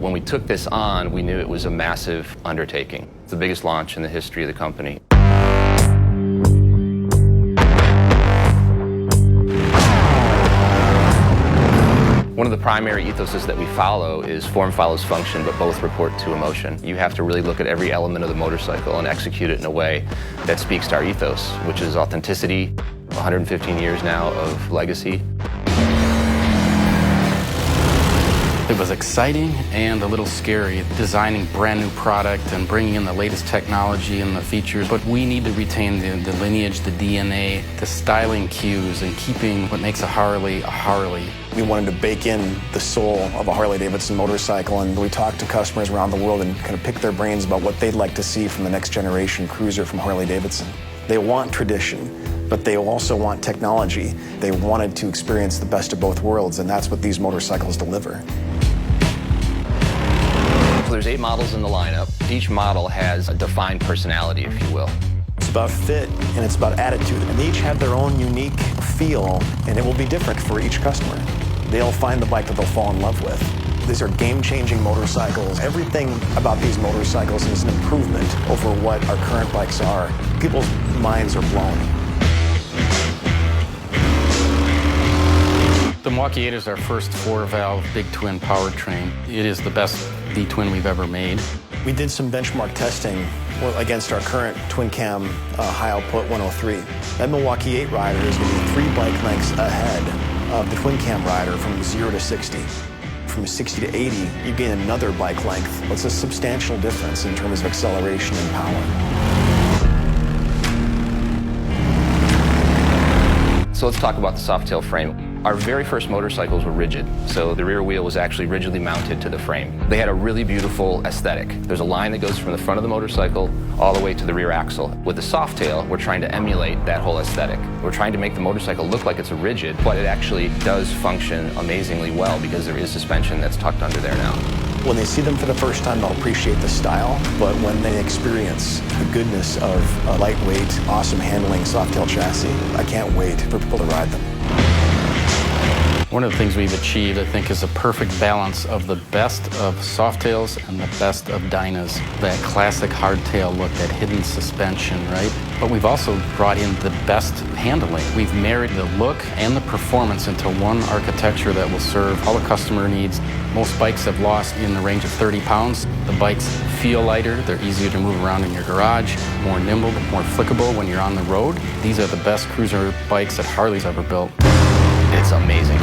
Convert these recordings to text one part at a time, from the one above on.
When we took this on, we knew it was a massive undertaking. It's the biggest launch in the history of the company. One of the primary ethoses that we follow is form follows function, but both report to emotion. You have to really look at every element of the motorcycle and execute it in a way that speaks to our ethos, which is authenticity, 115 years now of legacy. It was exciting and a little scary, designing brand new product and bringing in the latest technology and the features, but we need to retain the lineage, the DNA, the styling cues, and keeping what makes a Harley a Harley. We wanted to bake in the soul of a Harley-Davidson motorcycle, and we talked to customers around the world and kind of pick their brains about what they'd like to see from the next generation cruiser from Harley-Davidson. They want tradition, but they also want technology. They wanted to experience the best of both worlds, and that's what these motorcycles deliver. So there's 8 models in the lineup. Each model has a defined personality, if you will. It's about fit and it's about attitude, and they each have their own unique feel, and it will be different for each customer. They'll find the bike that they'll fall in love with. These are game-changing motorcycles. Everything about these motorcycles is an improvement over what our current bikes are. People's minds are blown. The Milwaukee 8 is our first 4-valve big twin powertrain. It is the best V-twin we've ever made. We did some benchmark testing against our current twin-cam high-output 103. That Milwaukee 8 rider is going to be 3 bike lengths ahead of the twin-cam rider from 0 to 60. From 60 to 80, you gain another bike length. It's a substantial difference in terms of acceleration and power. So let's talk about the Softail frame. Our very first motorcycles were rigid, so the rear wheel was actually rigidly mounted to the frame. They had a really beautiful aesthetic. There's a line that goes from the front of the motorcycle all the way to the rear axle. With the Softail, we're trying to emulate that whole aesthetic. We're trying to make the motorcycle look like it's a rigid, but it actually does function amazingly well because there is suspension that's tucked under there now. When they see them for the first time, they'll appreciate the style, but when they experience the goodness of a lightweight, awesome handling Softail chassis, I can't wait for people to ride them. One of the things we've achieved, I think, is a perfect balance of the best of Softails and the best of Dynas. That classic hardtail look, that hidden suspension, right? But we've also brought in the best handling. We've married the look and the performance into one architecture that will serve all the customer needs. Most bikes have lost in the range of 30 pounds. The bikes feel lighter, they're easier to move around in your garage, more nimble, more flickable when you're on the road. These are the best cruiser bikes that Harley's ever built. It's amazing,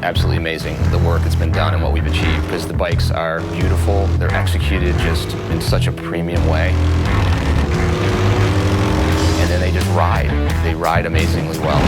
absolutely amazing, the work that's been done and what we've achieved, because the bikes are beautiful, they're executed just in such a premium way. And then they just ride. They ride amazingly well.